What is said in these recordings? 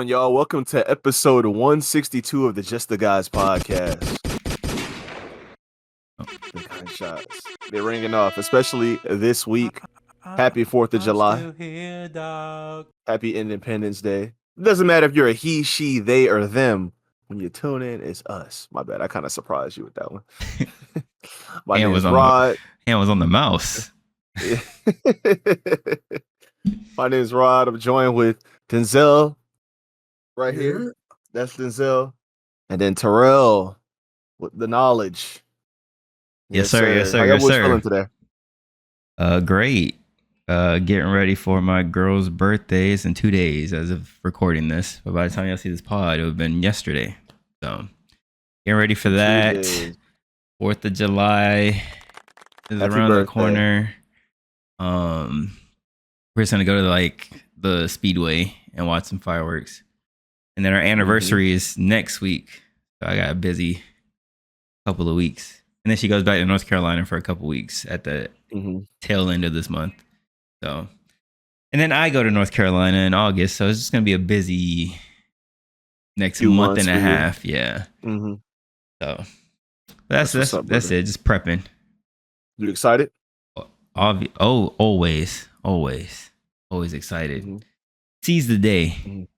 going, y'all? Welcome to episode 162 of the Just the Guys podcast. The gunshots. They're ringing off, especially this week. Happy 4th of July. Still here, dog. Happy Independence Day. It doesn't matter if you're a he, she, they, or them. When you tune in, it's us. My bad. I kind of surprised you with that one. My name is Rod. Hand was on the mouse. My name is Rod. I'm joined with Denzel right here. That's Denzel. And then Terrell with the knowledge. Yes, sir. Yes, sir. How Yes, y'all boys sir. feeling today? Great. Getting ready for my girl's birthdays in 2 days as of recording this. But by the time y'all see this pod, it would have been yesterday. So getting ready for that. 2 days. 4th of July is Happy around the birthday. corner. We're just gonna go to the Speedway and watch some fireworks. And then our anniversary is next week. So I got a busy couple of weeks. And then she goes back to North Carolina for a couple weeks at the tail end of this month. So, and then I go to North Carolina in August. So it's just going to be a busy next month and a half. Yeah. Mm-hmm. So that's what's up, it. Just prepping. You excited? Always excited. Mm-hmm. Seize the day. Mhm.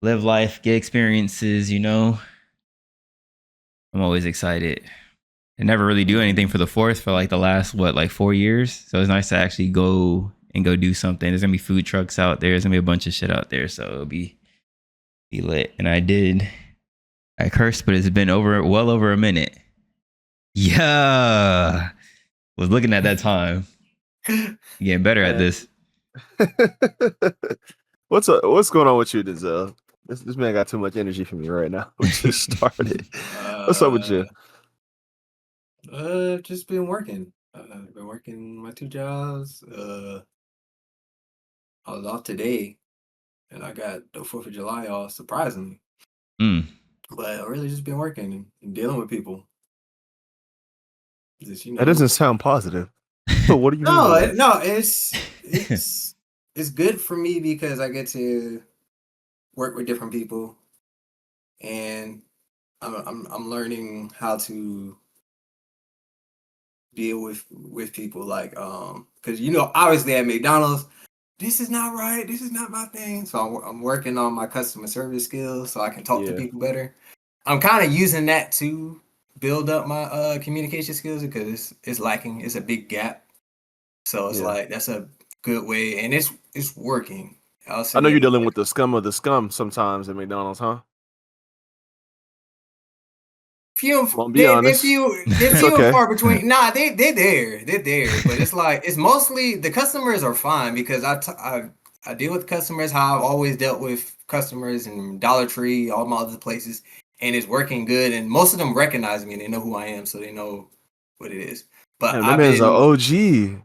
Live life, get experiences, I'm always excited. I never really do anything for the 4th for the last 4 years. So it's nice to actually go do something. There's gonna be food trucks out there. There's gonna be a bunch of shit out there. So it'll be lit. And I cursed, but it's been well over a minute. Yeah. Was looking at that time. Getting better at this. What's going on with you, Denzel? This man got too much energy for me right now. We just started. What's up with you? Just been working. Been working my 2 jobs. I was off today, and I got the 4th of July off, surprisingly. But I really just been working and dealing with people. Just, That doesn't sound positive. What do you mean? No, it's good for me because I get to work with different people, and I'm learning how to deal with people because obviously at McDonald's, this is not right, this is not my thing. So I'm working on my customer service skills so I can talk to people better. I'm kind of using that to build up my communication skills because it's lacking. It's a big gap. So it's that's a good way, and it's working. I know you're dealing with the scum of the scum sometimes at McDonald's, huh? They're few and far between. Nah, they're there, but it's mostly the customers are fine because I deal with customers how I've always dealt with customers in Dollar Tree, all my other places, and it's working good. And most of them recognize me and they know who I am, so they know what it is. But that man's an OG.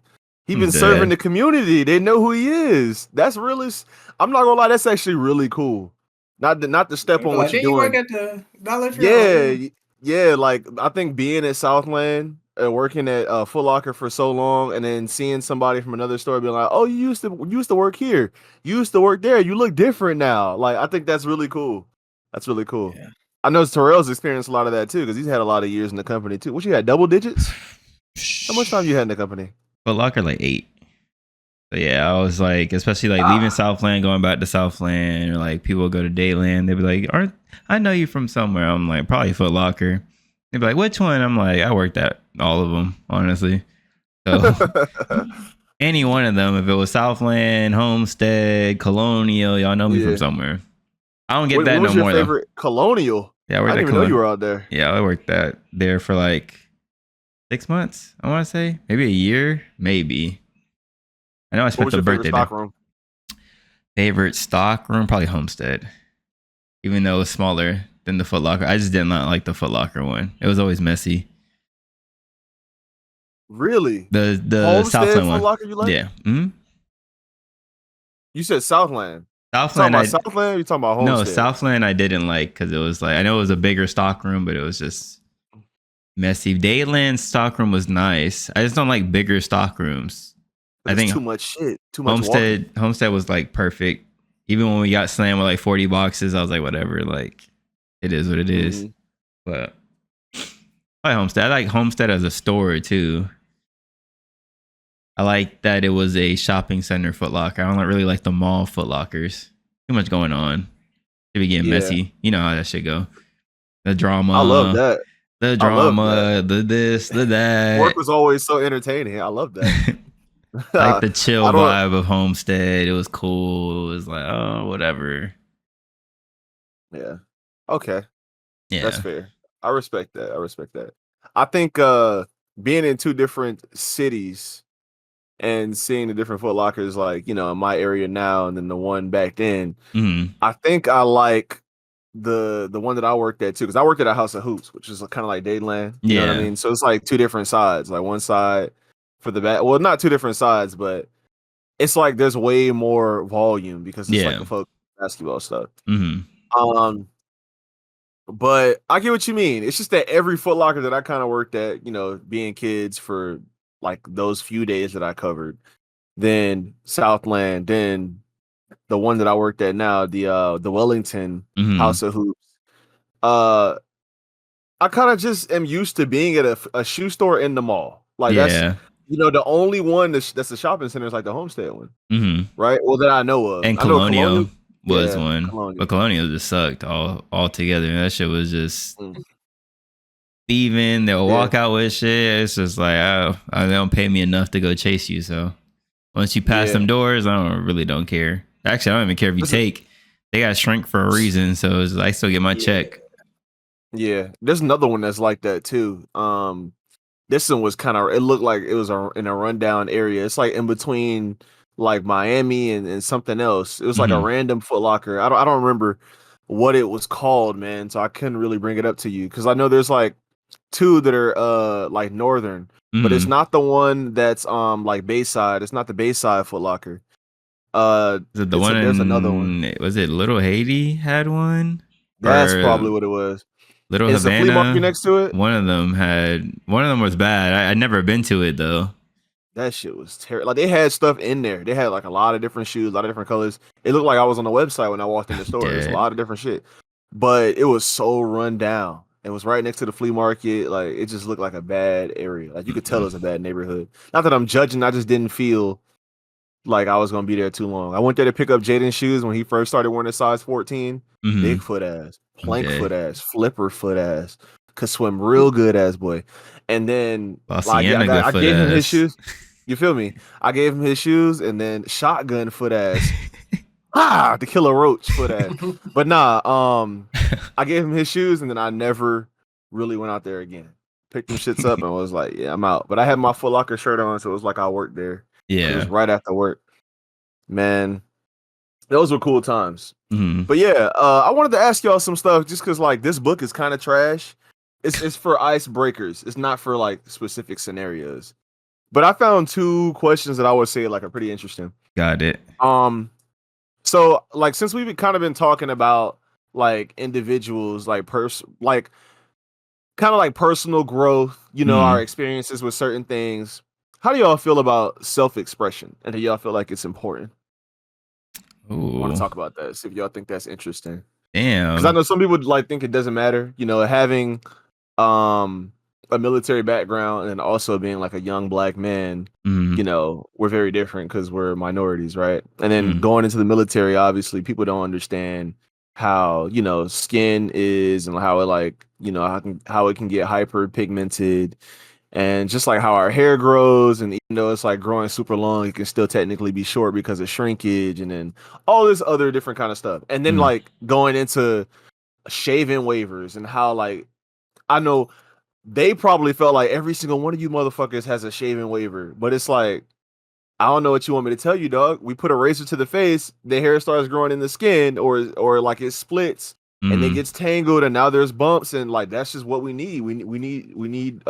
He been serving the community. They know who he is. That's really. I'm not gonna lie. That's actually really cool. Not to step on what you're doing. You work at the Dollar Tree? Yeah, I think being at Southland and working at Foot Locker for so long, and then seeing somebody from another store being like, "Oh, you used to work here. You used to work there. You look different now." I think that's really cool. That's really cool. Yeah. I know Terrell's experienced a lot of that too because he's had a lot of years in the company too. What you had, double digits? How much time you had in the company? Foot Locker 8. So yeah, I was especially leaving Southland, going back to Southland, or people go to Dayland. They'd be like, I know you from somewhere. I'm like, probably Foot Locker. They'd be like, which one? I'm like, I worked at all of them, honestly. So any one of them, if it was Southland, Homestead, Colonial, y'all know me from somewhere. I don't get that no more though. What was your favorite? Colonial? Yeah, I didn't even know you were out there. Yeah, I worked there for 6 months. I want to say maybe a year, maybe. I know I spent the birthday there. Favorite stock room, probably Homestead. Even though it was smaller than the Foot Locker. I just did not like the Foot Locker one. It was always messy. Really? The Southland one. Foot Locker you like? Yeah. Mm-hmm. You said Southland. Southland. You talking about Southland or you talking about Homestead? No, Southland I didn't like because it was I know it was a bigger stock room, but it was just messy. Dayland stock room was nice. I just don't like bigger stock rooms. I think too much shit. Too much Homestead was perfect. even when we got slammed with like 40 boxes, I was like, whatever. Like, it is what it is. But I like Homestead. I like Homestead as a store too. I like that it was a shopping center Foot Locker. I don't really like the mall Foot Lockers. Too much going on. It be getting messy. You know how that shit go. The drama. I love that. The drama. The this. The that. Work was always so entertaining. I love that. Like the chill vibe of Homestead. It was cool. It was like, oh, whatever. Yeah. Okay. Yeah. That's fair. I respect that. I think being in two different cities and seeing the different Foot Lockers, like, you know, in my area now and then the one back then, I think I like the one that I worked at too, because I worked at a House of Hoops, which is kind of like Dadeland. You know what I mean? So it's like two different sides. Like one side for the back, well, not two different sides, but it's like there's way more volume because it's like a folk basketball stuff. But I get what you mean. It's just that every Foot Locker that I kind of worked at, you know, being kids for like those few days that I covered, then Southland, then the one that I worked at now, the Wellington House of Hoops. I kind of just am used to being at a shoe store in the mall. Like that's, you know, the only one that's a shopping center is like the Homestead one, right? Well, that I know of. And Colonial was one, but Colonial just sucked all together. That shit was just thieving. They'll walk out with shit. It's just like, oh, they don't pay me enough to go chase you. So once you pass them doors, I really don't care. Actually, I don't even care if you take. They got shrink for a reason, so I still get my check. Yeah, there's another one that's like that too. This one was kind of. It looked like it was in a rundown area. It's like in between like Miami and something else. It was like a random Foot Locker. I don't remember what it was called, man. So I couldn't really bring it up to you because I know there's like two that are like northern, but it's not the one that's like Bayside. It's not the Bayside Foot Locker. There's another one. Was it Little Haiti had one? That's probably what it was. Little Is Havana, the flea market next to it? One of them was bad. I'd never been to it though. That shit was terrible. Like they had stuff in there. They had like a lot of different shoes, a lot of different colors. It looked like I was on the website when I walked in the store. There's a lot of different shit, but it was so run down. It was right next to the flea market. Like it just looked like a bad area. Like you could tell it was a bad neighborhood. Not that I'm judging. I just didn't feel like I was gonna be there too long. I went there to pick up Jaden's shoes when he first started wearing a size 14. Big foot ass, plank foot ass, flipper foot ass, could swim real good ass boy. And then like, I gave him his shoes. You feel me? I gave him his shoes and then shotgun foot ass. To kill a roach foot ass. But nah, I gave him his shoes and then I never really went out there again. Picked them shits up and was like, yeah, I'm out. But I had my Foot Locker shirt on, so it was like I worked there. Yeah. It was right after work. Man, those were cool times. But yeah, I wanted to ask y'all some stuff just because like this book is kind of trash. It's for icebreakers. It's not for like specific scenarios. But I found two questions that I would say like are pretty interesting. Got it. So like since we've kind of been talking about like individuals, like kind of like personal growth, you know, our experiences with certain things. How do y'all feel about self-expression? And do y'all feel like it's important? I want to talk about that. See if y'all think that's interesting. Damn. Because I know some people would like think it doesn't matter. You know, having a military background and also being like a young black man, you know, we're very different because we're minorities, right? And then going into the military, obviously, people don't understand how, you know, skin is and how it like, you know, how it can get hyper pigmented. And just like how our hair grows, and even though it's like growing super long, it can still technically be short because of shrinkage, and then all this other different kind of stuff. And then like going into shaving waivers and how like I know they probably felt like every single one of you motherfuckers has a shaving waiver, but it's like I don't know what you want me to tell you, dog. We put a razor to the face, the hair starts growing in the skin, or like it splits. And it gets tangled, and now there's bumps, and like that's just what we need. We need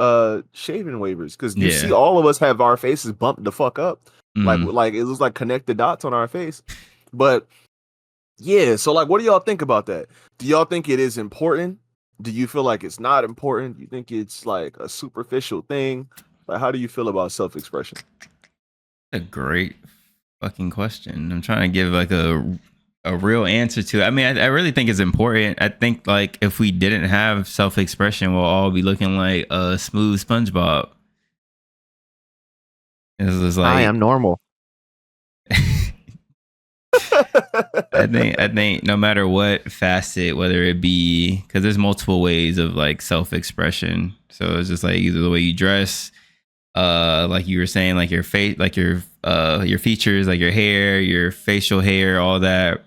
shaving waivers because you see all of us have our faces bumped the fuck up, like it looks like connected dots on our face. But yeah, so like, what do y'all think about that? Do y'all think it is important? Do you feel like it's not important? Do you think it's like a superficial thing? Like, how do you feel about self-expression? A great fucking question. I'm trying to give like a a real answer to it. I mean, I really think it's important. I think like if we didn't have self-expression, we'll all be looking like a smooth SpongeBob. It's just I like am normal. I think no matter what facet, whether it be because there's multiple ways of like self-expression. So it's just like either the way you dress, like you were saying, like your face, like your features, like your hair, your facial hair, all that.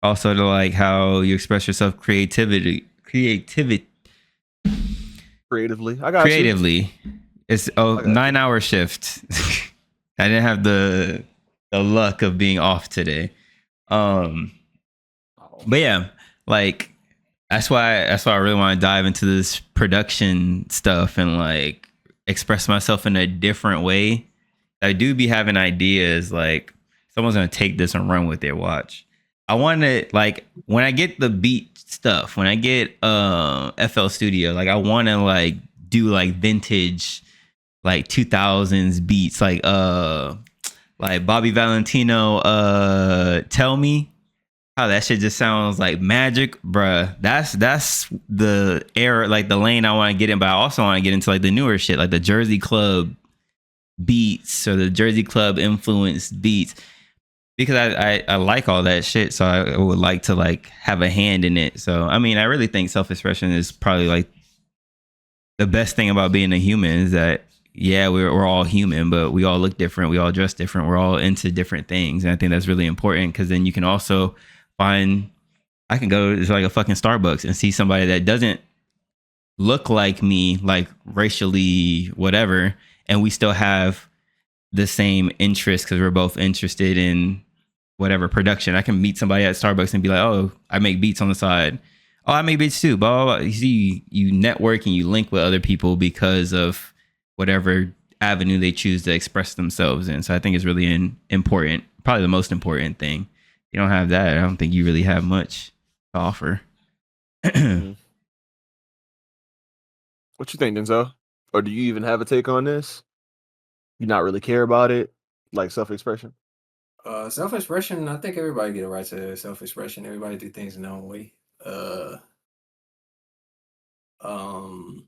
Also to like how you express yourself Creatively, I got you. creatively. It's a I got you. 9-hour shift. I didn't have the luck of being off today. Um but yeah, like that's why I really want to dive into this production stuff and like express myself in a different way. I do be having ideas like someone's gonna take this and run with it. Watch. I want to like when I get the beat stuff, when I get FL Studio, like I want to like do like vintage like 2000s beats like Bobby Valentino Tell Me, how that shit just sounds like magic, bruh. That's the era, like the lane I want to get in, but I also want to get into like the newer shit, like the Jersey Club beats or the Jersey Club influenced beats, because I like all that shit. So I would like to like have a hand in it. So I mean, I really think self expression is probably like the best thing about being a human is that yeah, we're all human, but we all look different, we all dress different, we're all into different things, and I think that's really important because then you can also find. I can go to like a fucking Starbucks and see somebody that doesn't look like me, like racially, whatever, and we still have the same interest because we're both interested in whatever production. I can meet somebody at Starbucks and be like, oh, I make beats on the side. Oh, I make beats too. Blah, blah, blah. You see, you network and you link with other people because of whatever avenue they choose to express themselves in. So I think it's really important, probably the most important thing. You don't have that, I don't think you really have much to offer. Mhm. What you think, Denzel? Or do you even have a take on this? You not really care about it, like self-expression? Self-expression. I think everybody get a right to self-expression. Everybody do things in their own way. Uh, um,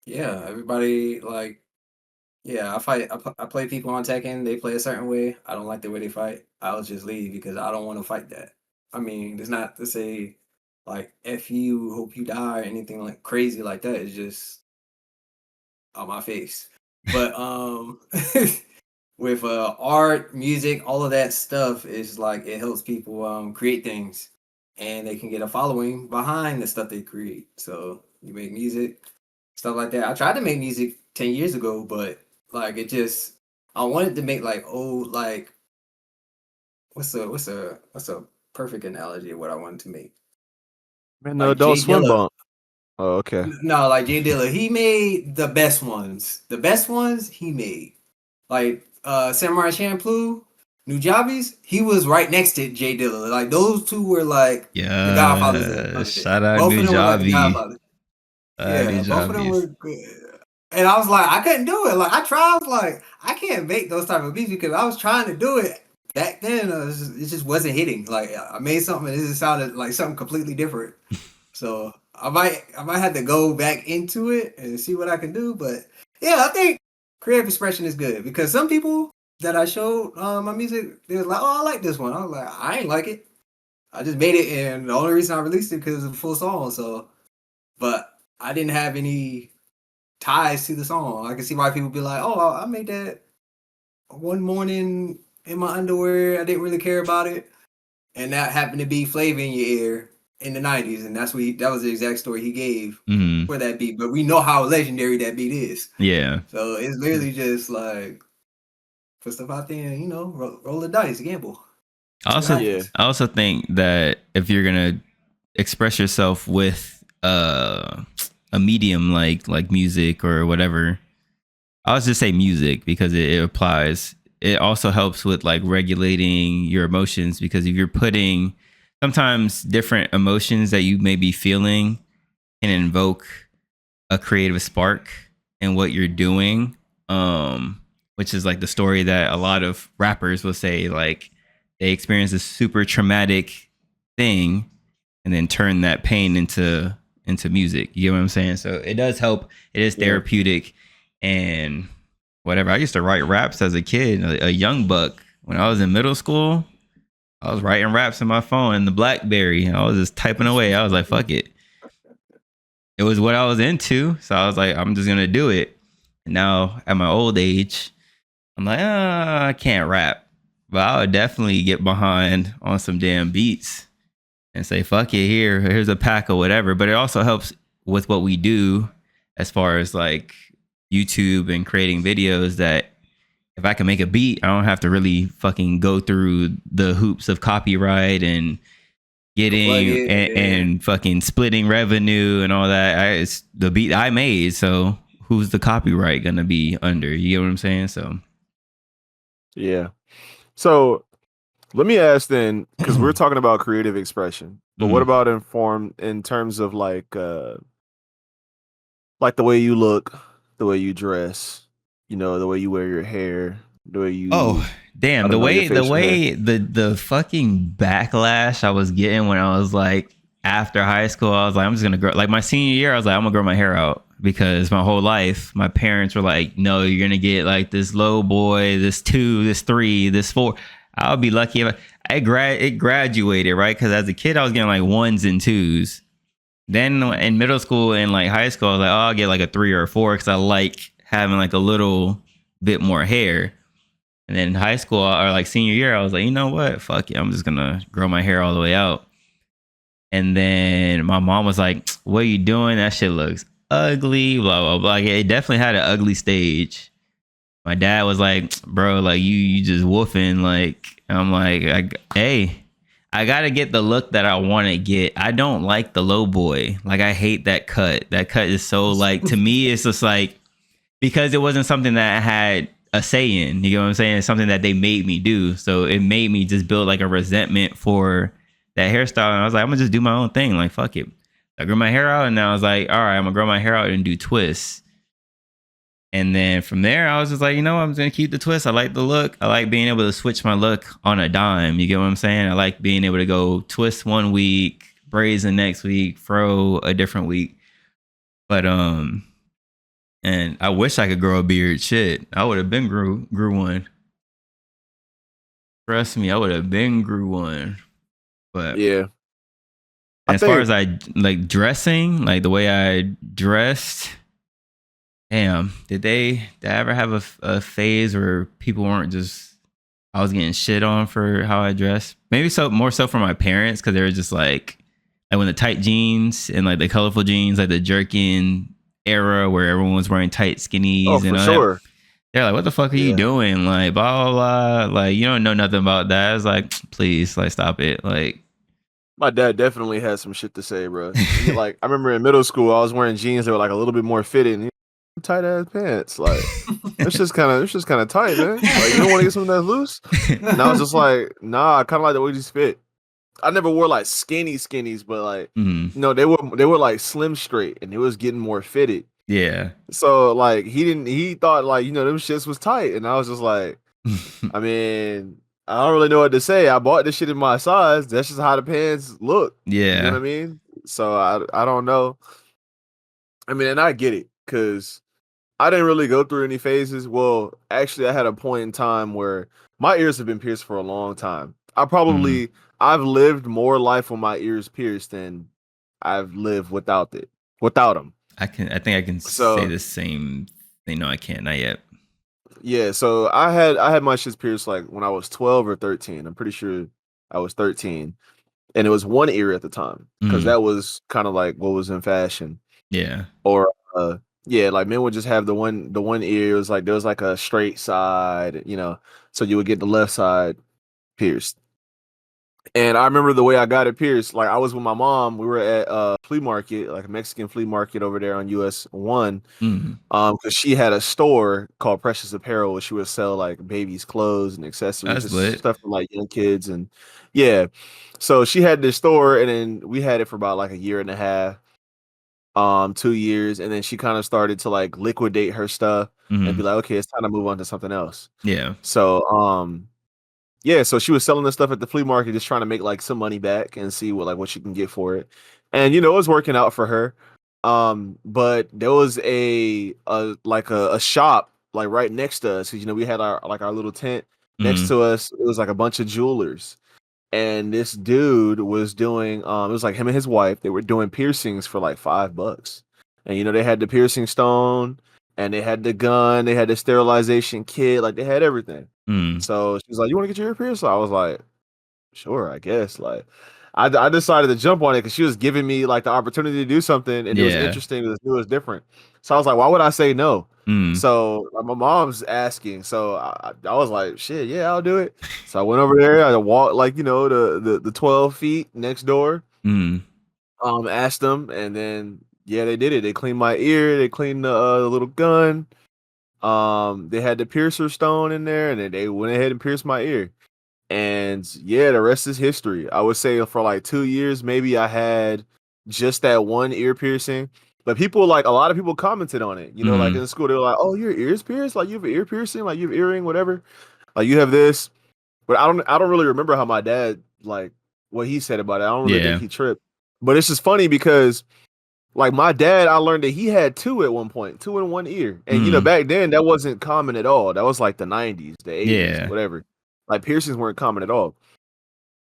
yeah, everybody like yeah. I fight. I play people on Tekken. They play a certain way. I don't like the way they fight. I'll just leave because I don't want to fight that. I mean, it's not to say like "f you," hope you die, or anything like crazy like that. It's just on my face. But with art, music, all of that stuff is like it helps people create things and they can get a following behind the stuff they create. So you make music, stuff like that. I tried to make music 10 years ago, but like it just I wanted to make like old like what's a perfect analogy of what I wanted to make. Man, the Like Adult Jay Swim Dilla. bump. Oh, okay. No, like Jay Dilla. He made the best ones. The best ones he made. Like Samurai Champloo, Nujabes, he was right next to Jay Dilla. Like those two were like the godfathers Yeah, of it. shout out Both of them were like the Nujabi. godfathers. Yeah, both of them were good. And I was like, I couldn't do it. Like I tried, I was like, I can't make those type of beats because I was trying to do it back then. It just wasn't hitting. Like I made something and it just sounded like something completely different. So I might have to go back into it and see what I can do. But yeah, I think creative expression is good because some people that I showed my music, they was like, "Oh, I like this one." I was like, "I ain't like it. I just made it, and the only reason I released it because it's a full song." So, but I didn't have any ties to the song. I can see why people be like, "Oh, I made that one morning in my underwear. I didn't really care about it." And that happened to be Flavor in Your Ear in the '90s, and that was the exact story he gave Mm-hmm. for that beat. But we know how legendary that beat is, Yeah. so it's literally just like put stuff out there and roll the dice, gamble, I see what also Yeah. happens. I also think that if you're gonna express yourself with a medium like music or whatever, I'll just say music because it applies. It also helps with like regulating your emotions because if you're putting sometimes different emotions that you may be feeling can invoke a creative spark in what you're doing, which is like the story that a lot of rappers will say like they experience a super traumatic thing and then turn that pain into music. You get what I'm saying? So it does help. It is therapeutic and whatever. I used to write raps as a kid, a young buck. When I was in middle school, I was writing raps in my phone in the BlackBerry. I was just typing away. I was like, fuck it. It was what I was into. So I was like, I'm just going to do it. And now at my old age, I'm like, I can't rap. But I would definitely get behind on some damn beats and say, fuck it, here's a pack or whatever. But it also helps with what we do as far as like YouTube and creating videos, that if I can make a beat, I don't have to really fucking go through the hoops of copyright and getting and fucking splitting revenue and all that. It's the beat I made, so who's the copyright gonna be under? You get what I'm saying? So yeah. So let me ask then, because we're talking about creative expression, but what about in terms of like the way you look, the way you dress, the way you wear your hair, the way you damn, the way the fucking backlash I was getting when I was like after high school, I was like, I'm just gonna grow, like my senior year, I was like, I'm gonna grow my hair out, because my whole life my parents were like, no, you're gonna get like this low boy, this 2, this 3, this 4. I'll be lucky if it graduated, right? Because as a kid I was getting like 1s and 2s. Then in middle school and like high school, I was like, oh, I'll get like a 3 or a 4 because I like having like a little bit more hair. And then in high school or like senior year, I was like, you know what? Fuck it. I'm just going to grow my hair all the way out. And then my mom was like, what are you doing? That shit looks ugly, blah, blah, blah. Like, it definitely had an ugly stage. My dad was like, bro, like you just woofing. Like, I'm like, hey, I got to get the look that I want to get. I don't like the low boy. Like, I hate that cut. That cut is so like, to me, it's just like, because it wasn't something that I had a say in, you know what I'm saying? It's something that they made me do. So it made me just build like a resentment for that hairstyle. And I was like, I'm gonna just do my own thing. Like, fuck it. I grew my hair out, and then I was like, all right, I'm gonna grow my hair out and do twists. And then from there, I was just like, I'm just gonna keep the twist. I like the look. I like being able to switch my look on a dime. You get what I'm saying? I like being able to go twist one week, braids the next week, fro a different week. But and I wish I could grow a beard. Shit, I would have been grew one. Trust me, I would have been grew one. But yeah. As far as I like dressing, like the way I dressed, damn, did I ever have a phase where people weren't just, I was getting shit on for how I dressed? Maybe more so from my parents, because they were just like when the tight jeans and like the colorful jeans, like the jerkin era where everyone was wearing tight skinnies and all that. They're like, what the fuck are you doing? Like, blah, blah, blah. Like, you don't know nothing about that. I was like, please, like, stop it. Like, my dad definitely had some shit to say, bro. Like, I remember in middle school, I was wearing jeans that were like a little bit more fitted. Tight ass pants, like it's just kind of tight, man. Like, you don't want to get something that's loose. And I was just like, nah, I kind of like the way these fit. I never wore like skinnies, but like, they were like slim straight, and it was getting more fitted. Yeah. So like he thought like them shits was tight, and I was just like, I mean, I don't really know what to say. I bought this shit in my size. That's just how the pants look. Yeah. You know what I mean? So I don't know. I mean, and I get it, because I didn't really go through any phases. Well, actually, I had a point in time where my ears have been pierced for a long time. I've lived more life with my ears pierced than I've lived without them. I think I can say the same thing. No, I can't. Not yet. Yeah, so I had my shit pierced like when I was 12 or 13. I'm pretty sure I was 13. And it was one ear at the time, because that was kind of like what was in fashion. Yeah. Or yeah, like men would just have the one ear. It was like there was like a straight side, so you would get the left side pierced. And I remember the way I got it pierced. Like, I was with my mom. We were at a flea market, like a Mexican flea market over there on US 1. Because she had a store called Precious Apparel, where she would sell like babies' clothes and accessories, just stuff for like young kids. And yeah, so she had this store, and then we had it for about like a year and a half. 2 years, and then she kind of started to like liquidate her stuff and be like, okay, it's time to move on to something else. Yeah. So yeah, so she was selling this stuff at the flea market, just trying to make like some money back and see what she can get for it. And it was working out for her. But there was a shop like right next to us. 'Cause, we had our little tent next Mm. to us. It was like a bunch of jewelers. And this dude was doing it was like him and his wife, they were doing piercings for like $5. And they had the piercing stone and they had the gun, they had the sterilization kit, like they had everything. Mm. So she's like, "You want to get your ear pierced?" So I was like, "Sure, I guess." Like, I decided to jump on it because she was giving me like the opportunity to do something, and it was Yeah. interesting. It was different. So I was like, "Why would I say no?" Mm. So my mom's asking, so I was like, "Shit, yeah, I'll do it." So I went over there. I walked like the 12 feet next door. Mm. Asked them, and then yeah, they did it. They cleaned my ear. They cleaned the little gun. They had the piercer stone in there, and then they went ahead and pierced my ear. And yeah, the rest is history. I would say for like 2 years, maybe I had just that one ear piercing. But people a lot of people commented on it. Like in school, they were like, "Oh, your ears pierced? Like you have an ear piercing? Like you have earring, whatever? Like you have this?" But I don't really remember how my dad like what he said about it. I don't really think he tripped. But it's just funny because like my dad, I learned that he had two at one point, two in one ear. And back then that wasn't common at all. That was like the 90s, the 80s, Yeah. whatever. Like piercings weren't common at all.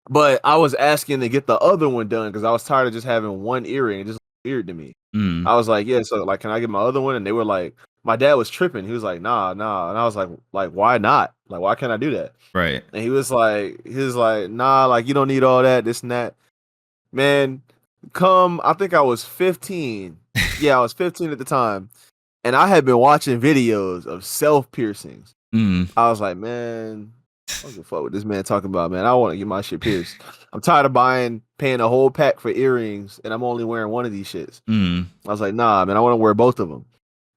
But I was asking to get the other one done because I was tired of just having one earring. It just weird to me. Mm. I was like, yeah, so like, can I get my other one? And they were like, my dad was tripping. He was like, nah. And I was like, why not? Like, why can't I do that? Right. And he was like, nah, like you don't need all that, this and that. Man, I think I was 15. Yeah, I was 15 at the time. And I had been watching videos of self piercings. Mm. I was like, man, I don't give a fuck what this man talking about, man. I want to get my shit pierced. I'm tired of paying a whole pack for earrings, and I'm only wearing one of these shits. Mm. I was like, nah, man, I want to wear both of them.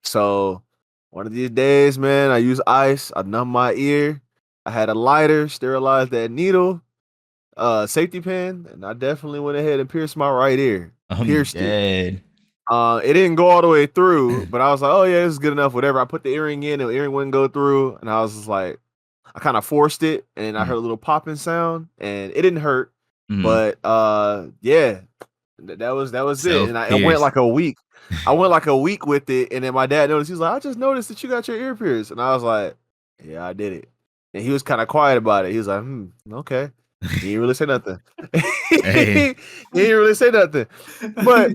So one of these days, man, I used ice. I numbed my ear. I had a lighter, sterilized that needle, safety pin, and I definitely went ahead and pierced my right ear. Pierced it. It didn't go all the way through, but I was like, oh yeah, this is good enough. Whatever. I put the earring in, and the earring wouldn't go through, and I was just like, I kind of forced it, and I heard a little popping sound, and it didn't hurt. But yeah, that was it. And I went like a week. I went like a week with it, and then my dad noticed. He was like, I just noticed that you got your ear pierced, and I was like, yeah, I did it. And he was kind of quiet about it. He was like, okay. He didn't really say nothing. Hey. He didn't really say nothing. But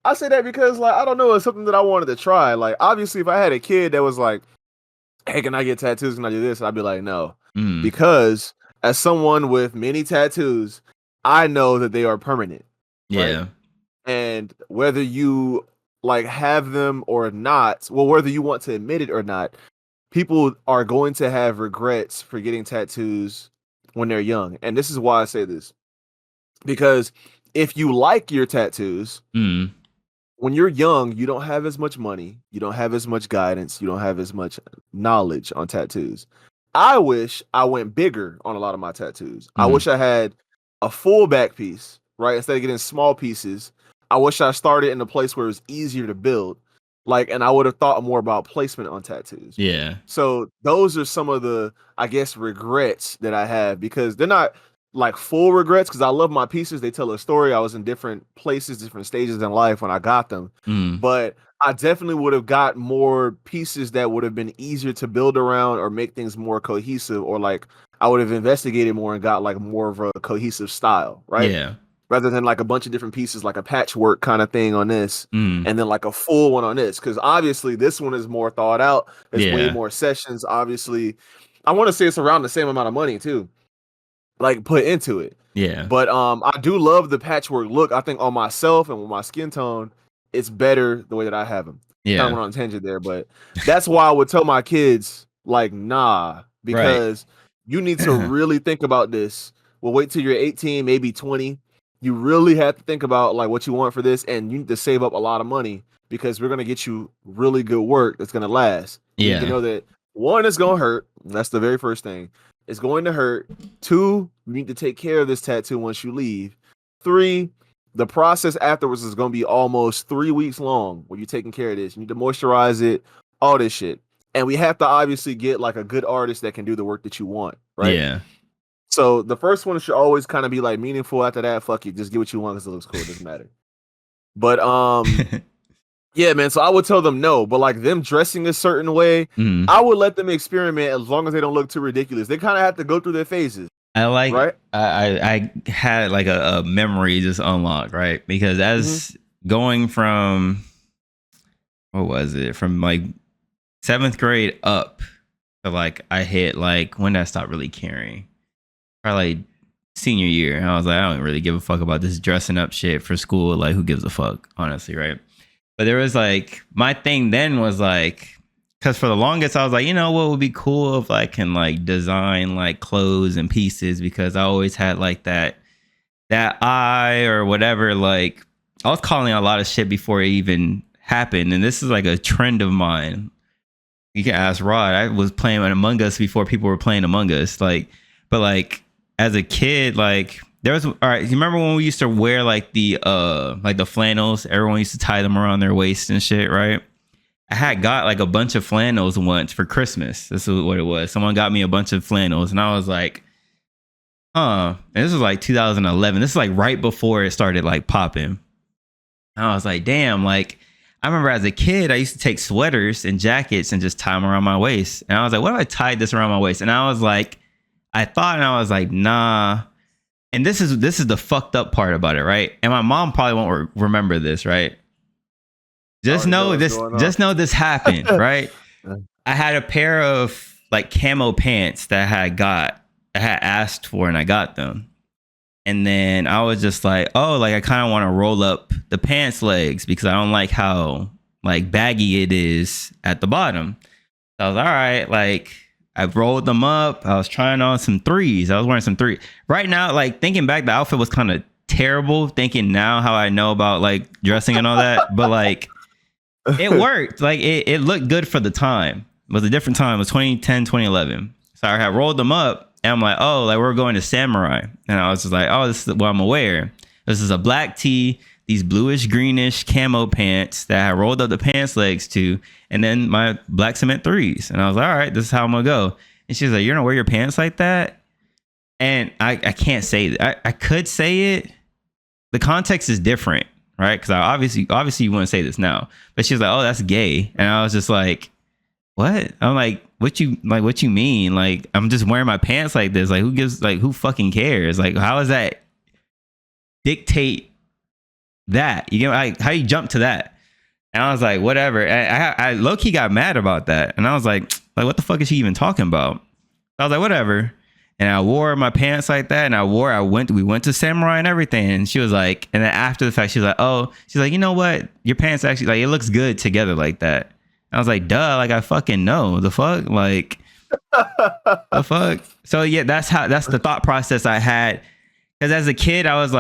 I say that because like I don't know, it's something that I wanted to try. Like obviously, if I had a kid that was like, hey, can I get tattoos? Can I do this? And I'd be like, no. Because as someone with many tattoos, I know that they are permanent. Yeah. Right? And whether you like have them or not, well, whether you want to admit it or not, people are going to have regrets for getting tattoos when they're young. And this is why I say this. Because if you like your tattoos, when you're young, you don't have as much money, you don't have as much guidance, you don't have as much knowledge on tattoos. I wish I went bigger on a lot of my tattoos. I wish I had a full back piece, right? Instead of getting small pieces. I wish I started in a place where it was easier to build. Like, and I would have thought more about placement on tattoos. Yeah. So those are some of the, I guess, regrets that I have because they're not like full regrets because I love my pieces. They tell a story. I was in different places, different stages in life when I got them. But I definitely would have got more pieces that would have been easier to build around or make things more cohesive, or like I would have investigated more and got like more of a cohesive style, right? Yeah. Rather than like a bunch of different pieces, like a patchwork kind of thing on this, and then like a full one on this. Because obviously this one is more thought out. There's way more sessions. Obviously, I want to say it's around the same amount of money too, like put into it. Yeah. But I do love the patchwork look. I think on myself and with my skin tone, it's better the way that I have them. Yeah. Kind of went on a tangent there, but that's why I would tell my kids like, nah, because you need to really think about this. Well, wait till you're 18, maybe 20. You really have to think about like what you want for this, and you need to save up a lot of money because we're gonna get you really good work that's gonna last. You need to know that one, is gonna hurt. That's the very first thing. It's going to hurt. 2, you need to take care of this tattoo once you leave. 3, the process afterwards is gonna be almost 3 weeks long when you're taking care of this. You need to moisturize it, all this shit. And we have to obviously get like a good artist that can do the work that you want, right? Yeah. So the first one should always kind of be like meaningful. After that, fuck you, just get what you want because it looks cool. It doesn't matter. But yeah, man. So I would tell them no, but like them dressing a certain way, I would let them experiment as long as they don't look too ridiculous. They kind of have to go through their phases. I like, right? I had like a memory just unlocked, right? Because as going from, what was it? From like 7th grade up to like, I hit like, when did I stop really caring? Probably like senior year. And I was like, I don't really give a fuck about this dressing up shit for school. Like, who gives a fuck, honestly, right? But there was like, my thing then was like, because for the longest I was like, you know what would be cool if I can like design like clothes and pieces, because I always had like that eye or whatever. Like, I was calling a lot of shit before it even happened, and this is like a trend of mine. You can ask Rod. I was playing Among Us before people were playing Among Us. Like, but like as a kid, like there was, all right, you remember when we used to wear like the flannels? Everyone used to tie them around their waist and shit, right? I had got like a bunch of flannels once for Christmas. This is what it was. Someone got me a bunch of flannels, and I was like, huh. And this was like 2011. This is like right before it started like popping. And I was like, damn, like I remember as a kid, I used to take sweaters and jackets and just tie them around my waist. And I was like, what if I tied this around my waist? And I was like, nah. And this is the fucked up part about it, right? And my mom probably won't remember this, right? Just know this happened, right? I had a pair of like camo pants that I had asked for, and I got them. And then I was just like, oh, like I kind of want to roll up the pants legs because I don't like how like baggy it is at the bottom. So I was all right, like I rolled them up. I was trying on some threes. I was wearing some threes. Right now, like thinking back, the outfit was kind of terrible. Thinking now how I know about like dressing and all that, but like it worked. Like it looked good for the time. It was a different time. It was 2010, 2011. So I had rolled them up, and I'm like, oh, like we're going to Samurai. And I was just like, oh, this is what I'm gonna wear. This is a black tee, these bluish greenish camo pants that I rolled up the pants legs to, and then my black cement threes. And I was like, all right, this is how I'm gonna go. And she's like, you're gonna wear your pants like that? And I can't say that. I could say it. The context is different, right? Because I obviously you wouldn't say this now. But she's like, oh, that's gay. And I was just like, what? I'm like, what you mean? Like, I'm just wearing my pants like this. Like, who fucking cares? Like, how does that dictate that? You know, like, how you jump to that? And I was like, whatever. I low-key got mad about that. And I was like, what the fuck is she even talking about? I was like, whatever. And I wore my pants like that. And we went to Samurai and everything. And she was like, and then after the fact, she was like, oh, she's like, you know what? Your pants actually, like, it looks good together like that. I was like, duh, like I fucking know. The fuck? Like the fuck? So yeah, that's the thought process I had. Because as a kid, I was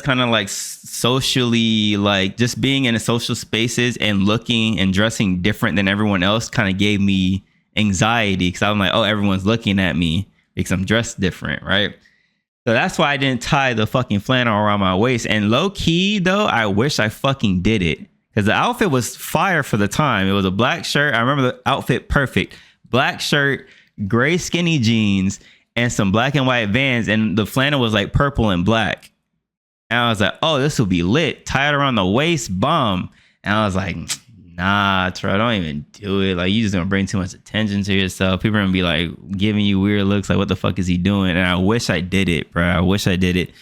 kind of like socially, like just being in social spaces and looking and dressing different than everyone else kind of gave me anxiety, because I'm like, oh, everyone's looking at me because I'm dressed different, right? So that's why I didn't tie the fucking flannel around my waist. And low key though, I wish I fucking did it. Because the outfit was fire for the time. It was a black shirt. I remember the outfit perfect. Black shirt, gray skinny jeans, and some black and white Vans. And the flannel was like purple and black. And I was like, oh, this will be lit. Tie it around the waist, bomb. And I was like, nah, Terrell, don't even do it. Like, you just gonna bring too much attention to yourself. People are gonna be like giving you weird looks. Like, what the fuck is he doing? And I wish I did it, bro. I wish I did it.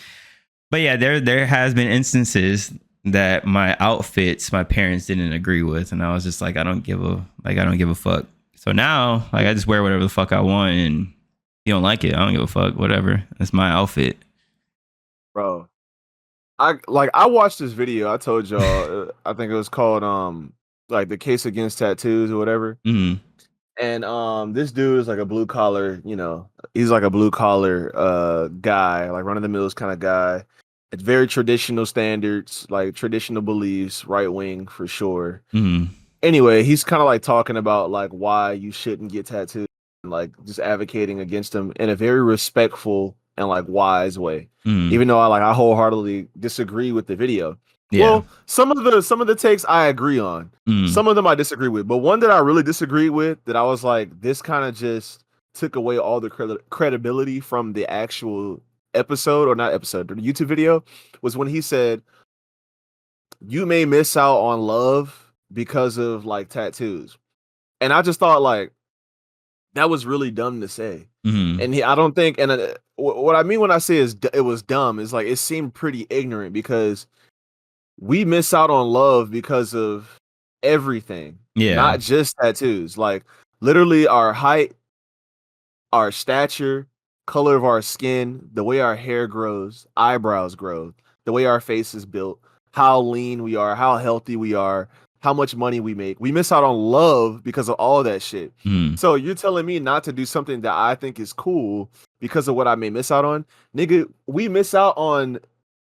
But yeah, there has been instances that my outfits my parents didn't agree with, and I was just like, I don't give a fuck. So now, like, I just wear whatever the fuck I want, and you don't like it, I don't give a fuck. Whatever, it's my outfit, bro. I watched this video. I told y'all. I think it was called like the case against tattoos or whatever. Mm-hmm. And this dude is like a blue collar. You know, he's like a blue collar guy, like run of the mills kind of guy. It's very traditional standards, like traditional beliefs, right wing for sure. Mm-hmm. Anyway, he's kind of like talking about like why you shouldn't get tattoos and like just advocating against them in a very respectful and like wise way. Even though I wholeheartedly disagree with the video. Yeah. Well, some of the takes I agree on. Some of them I disagree with, but one that I really disagree with, that I was like, this kind of just took away all the credibility from the actual episode, or not episode, the YouTube video, was when he said, "You may miss out on love because of like tattoos," and I just thought like that was really dumb to say. And I don't think, and what I mean when I say it was dumb is like it seemed pretty ignorant, because we miss out on love because of everything, not just tattoos. Like literally our height, our stature, color of our skin, the way our hair grows, eyebrows grow, the way our face is built, how lean we are, how healthy we are, how much money we make. We miss out on love because of all that shit. So you're telling me not to do something that I think is cool because of what I may miss out on? Nigga, we miss out on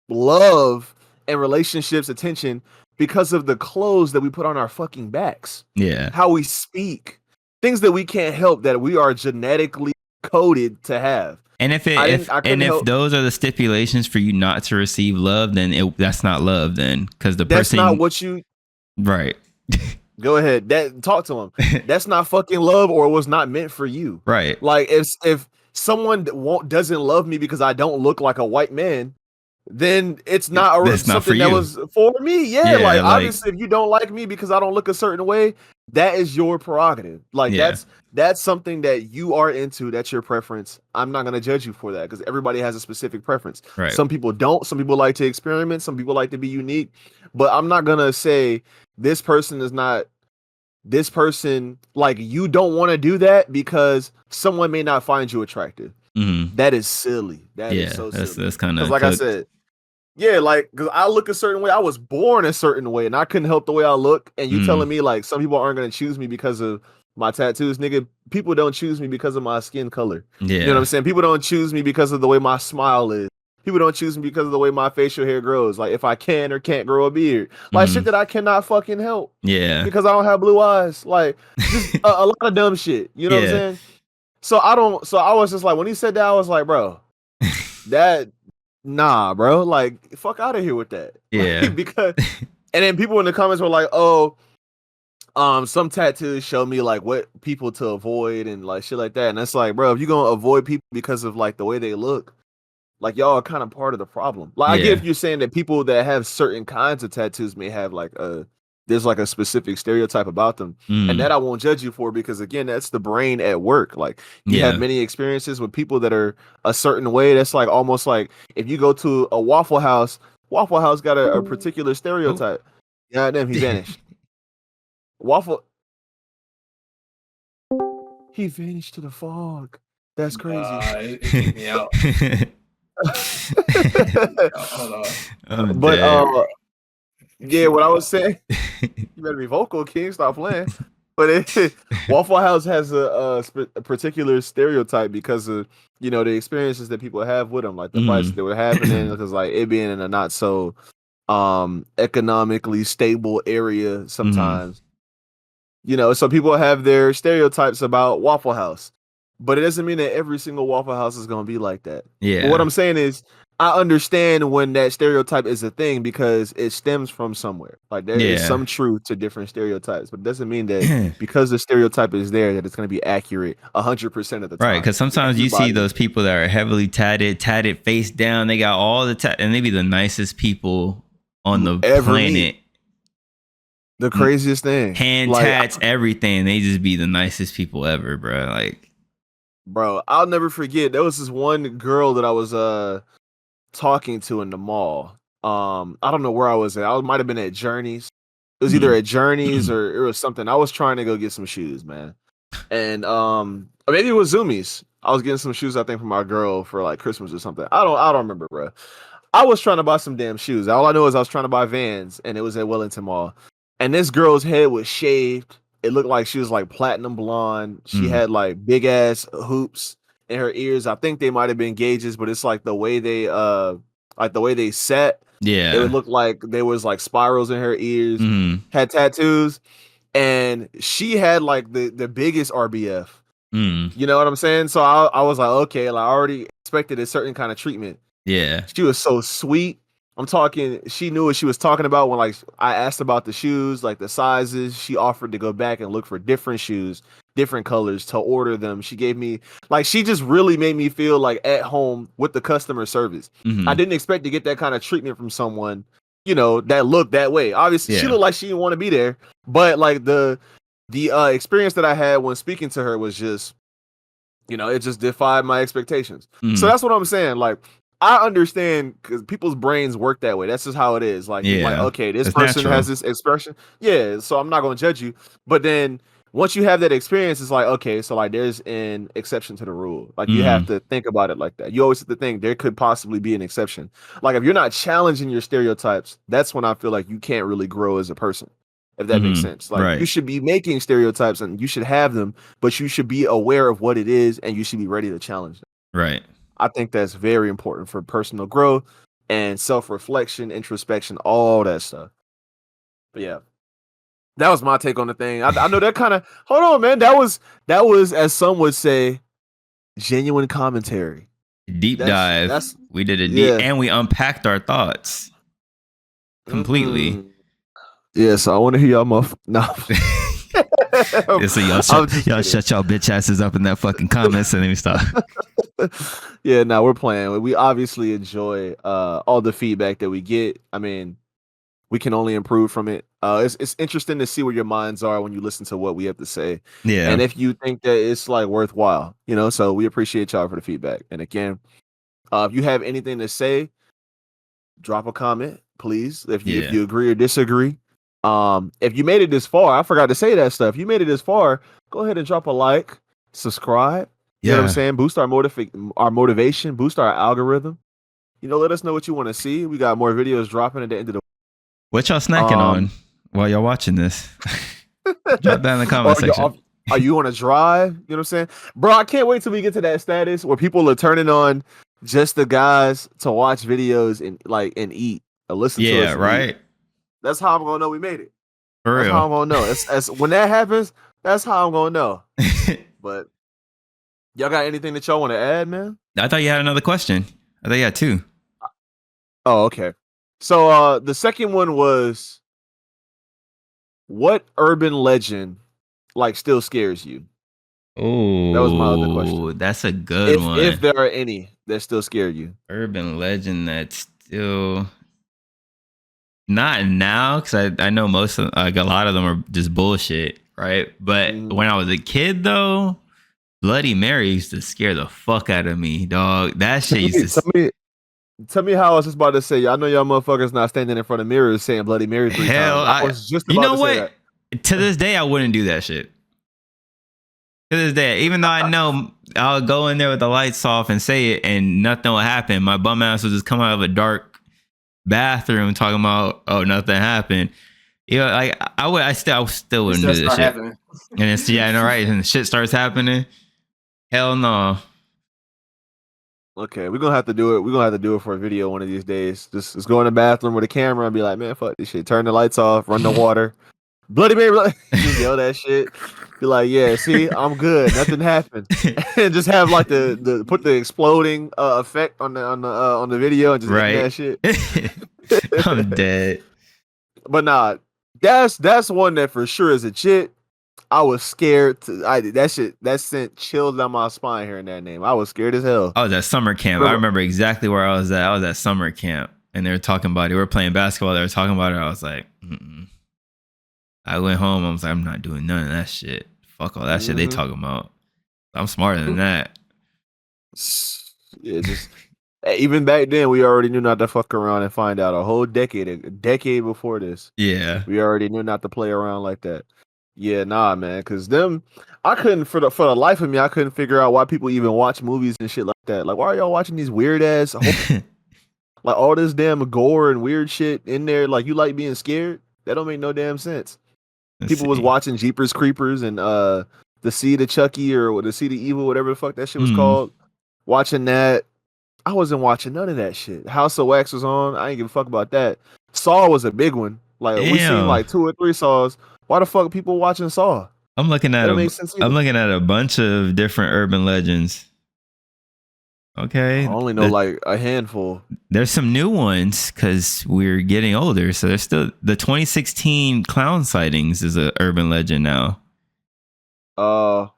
love and relationships, attention, because of the clothes that we put on our fucking backs. Yeah. How we speak. Things that we can't help, that we are genetically coded to have. And if those are the stipulations for you not to receive love, then that's not love, then, because that's not what you right. Go ahead. Talk to him. That's not fucking love, or it was not meant for you. Right. Like if someone doesn't love me because I don't look like a white man, then it's not something that was for me. Yeah, like obviously, if you don't like me because I don't look a certain way, that is your prerogative. Like that's something that you are into. That's your preference. I'm not gonna judge you for that, because everybody has a specific preference. Right. Some people don't. Some people like to experiment. Some people like to be unique. But I'm not gonna say this person is not. This person, like, you don't want to do that because someone may not find you attractive. That is silly. That is so silly. That's kind of like I said. Yeah, like, because I look a certain way. I was born a certain way, and I couldn't help the way I look. And you telling me, like, some people aren't going to choose me because of my tattoos? Nigga, people don't choose me because of my skin color. Yeah. You know what I'm saying? People don't choose me because of the way my smile is. People don't choose me because of the way my facial hair grows. Like, if I can or can't grow a beard. Like, shit that I cannot fucking help. Yeah. Because I don't have blue eyes. Like, just a lot of dumb shit. You know what I'm saying? So I was just like, when he said that, I was like, bro, nah, bro, like, fuck out of here with that. Yeah. Like, because, and then people in the comments were like, oh, some tattoos show me like what people to avoid and like shit like that. And it's like, bro, if you're gonna avoid people because of like the way they look, like, y'all are kind of part of the problem. Like, I get if you're saying that people that have certain kinds of tattoos may have like there's like a specific stereotype about them, and that I won't judge you for, because again, that's the brain at work. Like, you have many experiences with people that are a certain way. That's like almost like if you go to a Waffle House got a particular stereotype. Yeah, damn, he vanished. He vanished to the fog. That's crazy. It kicked me out. Hold on. But yeah, what I was saying, you better be vocal, King. Stop playing. But Waffle House has a particular stereotype because of, you know, the experiences that people have with them, like the fights that were happening, because like it being in a not so economically stable area sometimes. You know, so people have their stereotypes about Waffle House, but it doesn't mean that every single Waffle House is going to be like that. Yeah. But what I'm saying is, I understand when that stereotype is a thing because it stems from somewhere. Like, there is some truth to different stereotypes, but it doesn't mean that because the stereotype is there that it's going to be accurate 100% of the time. Right, because sometimes you see those people that are heavily tatted face down. They got all the and they be the nicest people on the planet. The craziest thing. Hand tats, everything. They just be the nicest people ever, bro. Like, bro, I'll never forget. There was this one girl that I was talking to in the mall. I don't know where I was at. I might have been at Journeys. It was either at Journeys or it was something. I was trying to go get some shoes, man. And or maybe it was Zoomies. I was getting some shoes, I think, for my girl for like Christmas or something. I don't remember, bro. I was trying to buy some damn shoes. All I know is I was trying to buy Vans, and it was at Wellington Mall. And this girl's head was shaved. It looked like she was like platinum blonde. She had like big ass hoops in her ears. I think they might have been gauges, but it's like the way they set. Yeah. It would look like there was like spirals in her ears. Had tattoos, and she had like the biggest RBF. You know what I'm saying? So I was like, okay, like I already expected a certain kind of treatment. Yeah. She was so sweet. I'm talking, she knew what she was talking about when like I asked about the shoes, like the sizes. She offered to go back and look for different shoes, different colors to order them. She gave me like she just really made me feel like at home with the customer service. I didn't expect to get that kind of treatment from someone, that looked that way. Obviously, she looked like she didn't want to be there, but like the experience that I had when speaking to her was just, it just defied my expectations. So that's what I'm saying. Like, I understand because people's brains work that way. That's just how it is. Like, okay, this person has this expression. Yeah, so I'm not going to judge you. But then once you have that experience, it's like, okay, so like there's an exception to the rule. Like you have to think about it like that. You always have to think there could possibly be an exception. Like if you're not challenging your stereotypes, that's when I feel like you can't really grow as a person. If that makes sense. Like you should be making stereotypes and you should have them, but you should be aware of what it is and you should be ready to challenge them. Right. I think that's very important for personal growth and self-reflection, introspection, all that stuff. But yeah, that was my take on the thing. I know that kind of, hold on, man. That was, as some would say, genuine commentary. Deep dive. We did a deep, and we unpacked our thoughts completely. Yeah, so I want to hear y'all no. So y'all shut y'all bitch asses up in that fucking comments and let me stop. Yeah, no, we're playing. We obviously enjoy all the feedback that we get. I mean, we can only improve from it. It's interesting to see where your minds are when you listen to what we have to say. Yeah. And if you think that it's like worthwhile, so we appreciate y'all for the feedback. And again, if you have anything to say, drop a comment, please. If you agree or disagree. If you made it this far, I forgot to say that stuff. If you made it this far, go ahead and drop a like, subscribe. You know what I'm saying? Boost our motivation, boost our algorithm. Let us know what you want to see. We got more videos dropping at the end of the week. What y'all snacking on while y'all watching this? Drop down in the comment section. Are you on a drive? You know what I'm saying? Bro, I can't wait till we get to that status where people are turning on just the guys to watch videos and eat or listen to us. Yeah, right. Eat. That's how I'm gonna know we made it. For real. That's how I'm gonna know. As when that happens, that's how I'm gonna know. But y'all got anything that y'all want to add, man? I thought you had another question. I thought you had two. Oh, okay. So the second one was, what urban legend still scares you? Oh, that was my other question. That's a good one. If there are any that still scare you. Urban legend that still, not now, because I know most of a lot of them are just bullshit, right? But when I was a kid, though, Bloody Mary used to scare the fuck out of me, dog. That shit used to. Tell me how I was just about to say. I know y'all motherfuckers not standing in front of mirrors saying Bloody Mary 3 times. I was just about to say that. To this day, I wouldn't do that shit. To this day, even though I know I'll go in there with the lights off and say it and nothing will happen, my bum ass will just come out of a dark bathroom talking about, oh, nothing happened. I still wouldn't do this shit. Happening. And it's right. And the shit starts happening. Hell no. Okay, we're gonna have to do it. We're gonna have to do it for a video one of these days. Just go in the bathroom with a camera and be like, man, fuck this shit. Turn the lights off, run the water. Bloody Mary, just yell that shit. Be like, yeah, see, I'm good. Nothing happened. And just have the put the exploding effect on the video and just that shit. I'm dead. But nah, that's one that for sure is a shit. I was scared that sent chills down my spine hearing that name. I was scared as hell. I was at summer camp. I remember exactly where I was at. I was at summer camp and they were talking about it. We were playing basketball. They were talking about it. I was like, I went home. I was like, I'm not doing none of that shit. Fuck all that shit they talking about. I'm smarter than that. Yeah, just even back then, we already knew not to fuck around and find out. A decade before this. Yeah, we already knew not to play around like that. Yeah, nah, man. Because I couldn't for the life of me, I couldn't figure out why people even watch movies and shit like that. Like, why are y'all watching these weird ass, like all this damn gore and weird shit in there? Like, you like being scared? That don't make no damn sense. People was watching Jeepers Creepers and the Seed of Chucky or the Seed of Evil, whatever the fuck that shit was called. Watching that. I wasn't watching none of that shit. House of Wax was on. I ain't give a fuck about that. Saw was a big one. Like, we seen like 2 or 3 Saws. Why the fuck are people watching Saw? I'm looking at a bunch of different urban legends. Okay. I only know like a handful. There's some new ones because we're getting older. So there's still the 2016 clown sightings is an urban legend now. Oh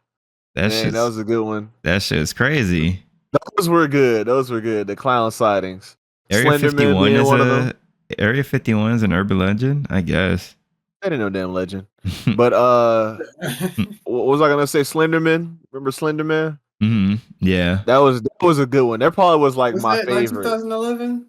That man, that shit's was a good one. that shit's crazy. Those were good. Those were good. The clown sightings. Area Slenderman 51 being is one of them. Area 51 is an urban legend, I guess. That ain't no damn legend. But what was I gonna say? Slenderman. Remember Slenderman? Yeah. That was a good one. That probably was like Was my that like favorite. 2011,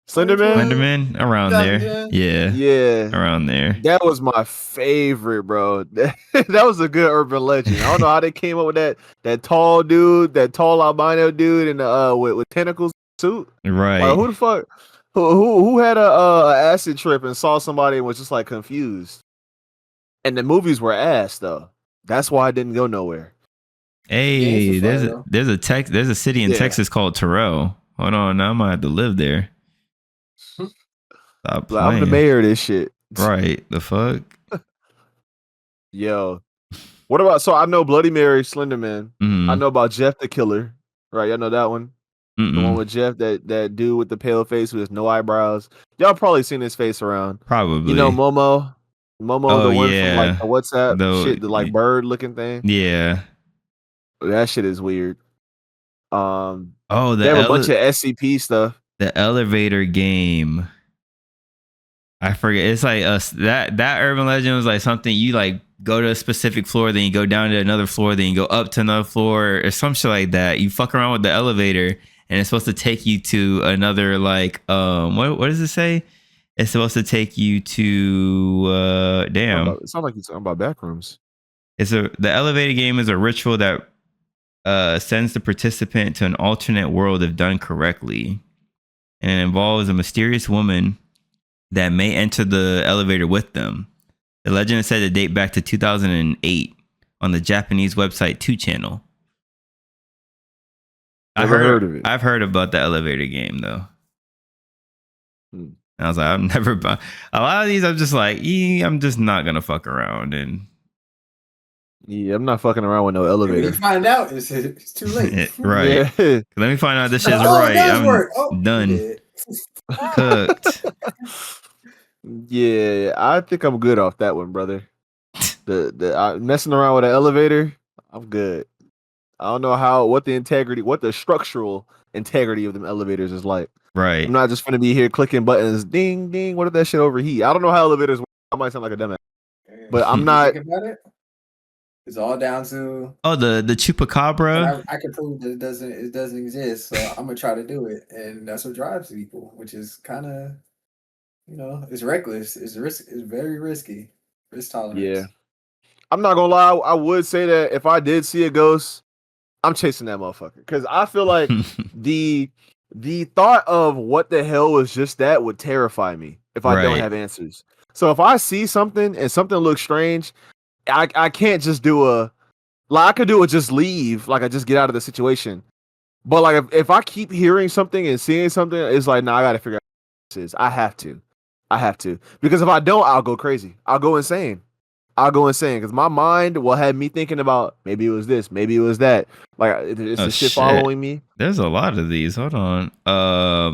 Slenderman. 2012, Slenderman around there. 2010? Yeah. Yeah, Around there. that was my favorite, bro. That was a good urban legend. I don't know how they came up with that tall dude, that tall albino dude in the with tentacles suit. Like Right. who the fuck who had a acid trip and saw somebody and was just like confused. And the movies were ass though. That's why I didn't go nowhere. Games were Hey, fire though. there's a city in Yeah. Texas called Terrell. Hold on, now I might have to live there. Stop Like, I'm the playing. mayor of this shit. Right. The fuck? Yo. What about so I know Bloody Mary, Slenderman. I Mm. know about Jeff the Killer. Right, y'all know that one. The one Mm. with Jeff, that dude with the pale face who has no eyebrows. Y'all probably seen his face around. Probably. You know Momo? Momo, Oh the one from like yeah. the WhatsApp Though shit, the like bird looking thing. yeah. That shit is weird. Oh, They have a bunch of SCP stuff. the elevator game. I forget. It's like that urban legend was like something you like go to a specific floor, then you go down to another floor, then you go up to another floor or some shit like that. You fuck around with the elevator and it's supposed to take you to another like what does it say? It's supposed to take you to damn. It sounds like you're talking about backrooms. The elevator game is a ritual that sends the participant to an alternate world if done correctly. And it involves a mysterious woman that may enter the elevator with them. The legend is said to date back to 2008 on the Japanese website 2channel. Never heard of it. I've heard about the elevator game though. Hmm. I was like, I've never. A lot of these, I'm just like, I'm just not gonna fuck around. And yeah, I'm not fucking around with no elevator. When you find out, it's too late. Right. Yeah. Let me find out this shit's Oh, right. it does I'm work. Oh, done. Cooked. Yeah, I think I'm good off that one, brother. Messing around with an elevator, I'm good. I don't know what the structural integrity of them elevators is like. Right. I'm not just gonna be here clicking buttons, ding ding. What if that shit overheat? I don't know how elevators work. I might sound like a dumbass, but I'm not. Think about it. It's all down to the chupacabra. I can prove that it doesn't exist, so I'm gonna try to do it, and that's what drives people, which is kind of, it's reckless, it's very risky, risk tolerance. Yeah, I'm not gonna lie. I would say that if I did see a ghost, I'm chasing that motherfucker because I feel like the thought of what the hell was just that would terrify me if I don't have answers. So if I see something and something looks strange, I can't just I could do it just leave, like I just get out of the situation. But like if I keep hearing something and seeing something, it's like, nah, I gotta figure out what this is. I have to. Because if I don't, I'll go crazy. I'll go insane because my mind will have me thinking about maybe it was this, maybe it was that. Like it's the shit following me. There's a lot of these. Hold on.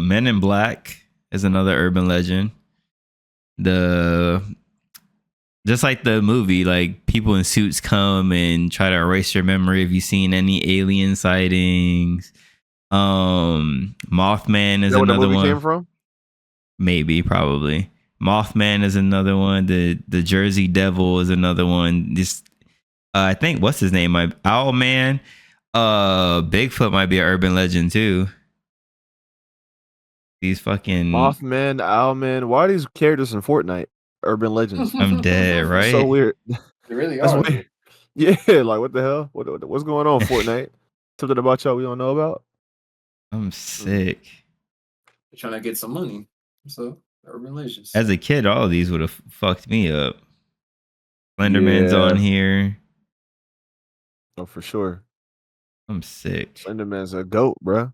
Men in Black is another urban legend. Just like the movie, like people in suits come and try to erase your memory. Have you seen any alien sightings? Mothman is where the another movie one. Came from? Maybe, probably. Mothman is another one. The Jersey Devil is another one. This I think what's his name? Owlman. Bigfoot might be an urban legend too. These fucking Mothman, Owlman. Why are these characters in Fortnite? Urban legends. I'm dead, right? So weird. They really That's are. weird. Yeah, like what the hell? What's going on, Fortnite? Something about y'all we don't know about? I'm sick. They're trying to get some money. So urban legends. As a kid, all of these would have fucked me up. Slenderman's on here. Oh, for sure. I'm sick. Slenderman's a goat, bro.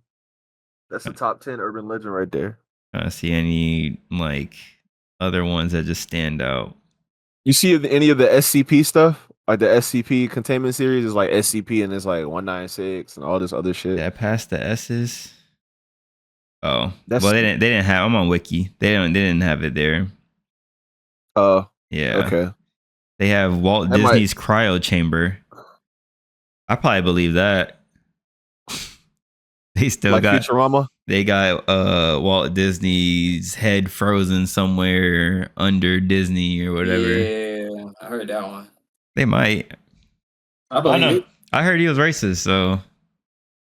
That's the top 10 urban legend right there. I don't see any like other ones that just stand out. You see any of the SCP stuff? Like the SCP containment series is like SCP and it's like 196 and all this other shit. Did I pass the S's? Oh, That's, well, they didn't have. I'm on Wiki. They didn't have it there. Oh, yeah. Okay. They have Walt Disney's cryo chamber. I probably believe that. They still Like got Futurama. they got Walt Disney's head frozen somewhere under Disney or whatever. Yeah, I heard that one. They might. I I believe know. it. I heard he was racist, so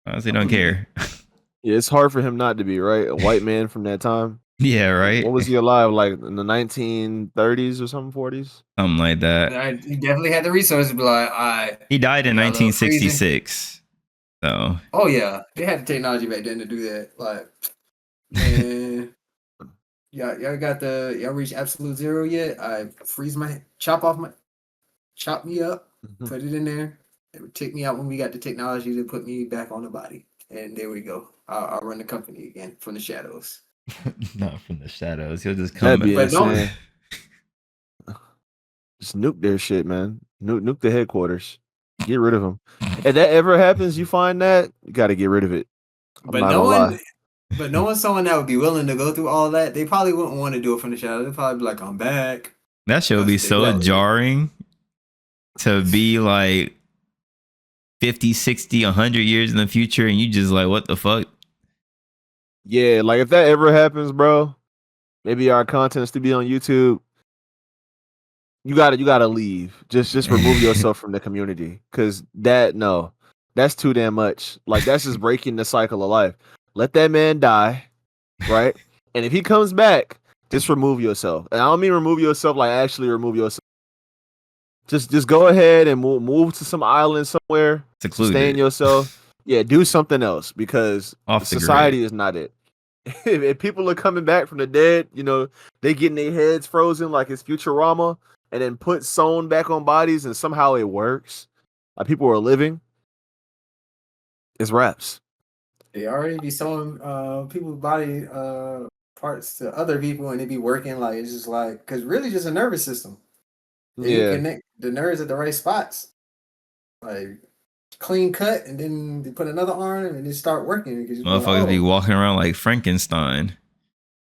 I honestly I don't believe it. care. Yeah, it's hard for him not to be, right? A white man from that time. Yeah, right. What was he alive like in the 1930s or something, 40s? Something like that. He definitely had the resources to be like, all right, He died in we got a little freezing. 1966. So Oh yeah, they had the technology back then to do that. Like, man, y'all y'all reached absolute zero yet? I freeze chop me up, put it in there. It would take me out when we got the technology to put me back on the body. And there we go. I'll run the company again from the shadows. not from the shadows. He'll just That'd come. be But don't. insane. Just nuke their shit, man. Nuke the headquarters. Get rid of them. If that ever happens, you find that you got to get rid of it. I'm But not no gonna one. lie. But no one's someone that would be willing to go through all that. They probably wouldn't want to do it from the shadows. They'd probably be like, I'm back. That shit would be That's what they so do. jarring to be like 50, 60, 100 years in the future and you just like, what the fuck? Yeah, like if that ever happens, bro, maybe our content's to be on YouTube. You gotta leave. Just remove yourself from the community. Cause that's too damn much. Like that's just breaking the cycle of life. Let that man die, right? And if he comes back, just remove yourself. And I don't mean remove yourself like actually remove yourself. Just go ahead and move to some island somewhere. Secluded. Sustain yourself. Yeah, do something else because Off the society grid. is not it. If people are coming back from the dead, they getting their heads frozen like it's Futurama and then put sewn back on bodies and somehow it works. Like people are living. It's raps. They already be sewing people's body parts to other people and they be working like it's just like because really just a nervous system. They Yeah. connect the nerves at the right spots. Like clean cut and then they put another arm and they start working because Motherfuckers be walking around like Frankenstein.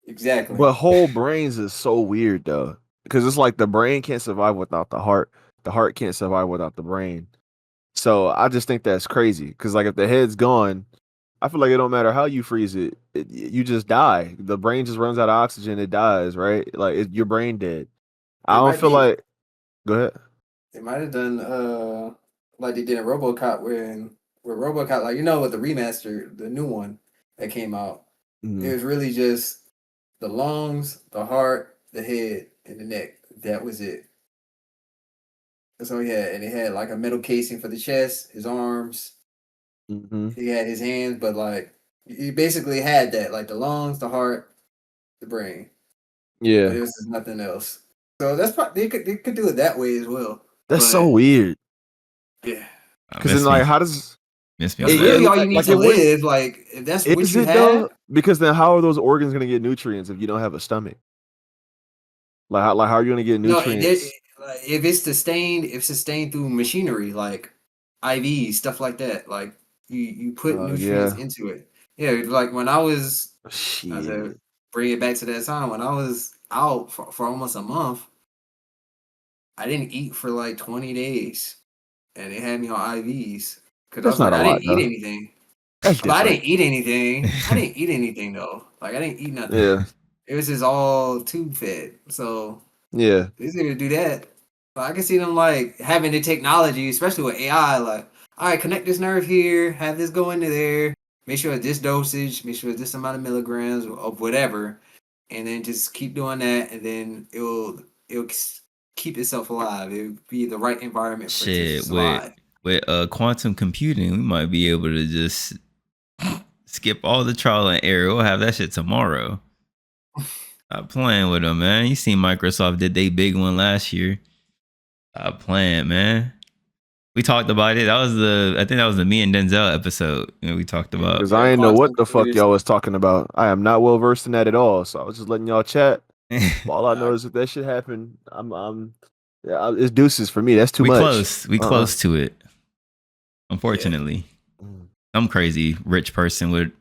Exactly. But whole brains is so weird though. Because it's like the brain can't survive without the heart. The heart can't survive without the brain. So I just think that's crazy. Because like if the head's gone, I feel like it don't matter how you freeze it, you just die. The brain just runs out of oxygen, it dies, right? Like your brain dead. I don't feel like. Go ahead. They might have done like they did in RoboCop where RoboCop, like with the remaster, the new one that came out, it was really just the lungs, the heart, the head, and the neck. That was it. That's all he had, and he had like a metal casing for the chest, his arms. He had his hands, but like he basically had that, like the lungs, the heart, the brain. Yeah, but it was just nothing else. So that's probably they could do it that way as well. That's so weird. Yeah, because then like how does miss me? That's really all you need to live. Like if that's what you have. Though? Because then how are those organs gonna get nutrients if you don't have a stomach? Like how are you gonna get nutrients? No, if it's sustained through machinery like IVs, stuff like that. Like you put nutrients into it. Yeah, like when I was bring it back to that time when I was out for almost a month, I didn't eat for like 20 days, and they had me on IVs because I was like, I didn't eat anything. But I didn't eat anything. I didn't eat anything though. Like I didn't eat nothing. Yeah. It was just all tube fed. So yeah, it's easy to do that. But I can see them like having the technology, especially with AI. Like, all right, connect this nerve here, have this go into there. Make sure it's this dosage. Make sure it's this amount of milligrams of whatever, and then just keep doing that, and then it'll keep itself alive. It'll be the right environment for it to survive. With quantum computing, we might be able to just skip all the trial and error. We'll have that shit tomorrow. Stop playing with them, man. You seen Microsoft did they big one last year. Stop playing, man. We talked about it. I think that was the me and Denzel episode. We talked about. Because I didn't know what the fuck y'all was talking about. I am not well versed in that at all. So I was just letting y'all chat. All I know is if that shit happened, it's deuces for me. That's too much. We close to it. Unfortunately, some crazy rich person with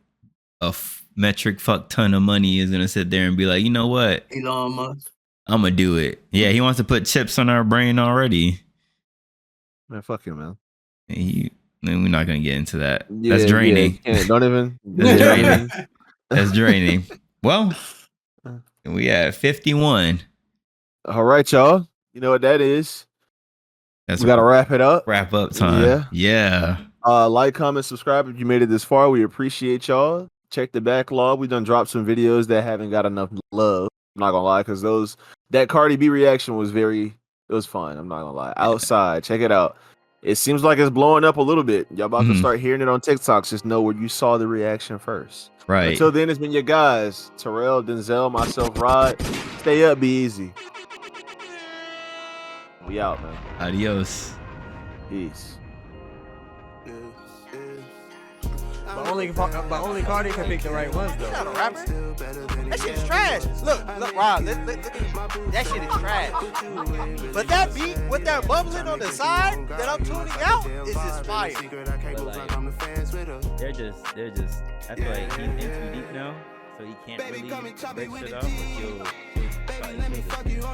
a metric fuck ton of money is gonna sit there and be like, you know what? Elon Musk. I'm gonna do it. Yeah, he wants to put chips on our brain already. Man, fuck him, man. we're not gonna get into that. Yeah, That's draining. Yeah, don't even. That's draining. That's draining. Well, we at 51. All right, y'all. You know what that is. That's We gotta wrap it up. Wrap up time. Yeah. Like, comment, subscribe if you made it this far. We appreciate y'all. Check the backlog. We done dropped some videos that haven't got enough love. I'm not gonna lie, because that Cardi B reaction was it was fun. I'm not gonna lie. Outside, check it out. It seems like it's blowing up a little bit. Y'all about to start hearing it on TikToks. Just know where you saw the reaction first. Right. Until then, it's been your guys, Terrell, Denzel, myself, Rod. Stay up, be easy. We out, man. Adios. Peace. But only Cardi can pick the right ones, though. He's not a rapper. That shit is trash. Look, Rob, that shit is trash. But that beat with that bubbling on the side that I'm tuning out is just fire. They're just. I feel like he's in too deep now, so he can't really break shit up. But he'll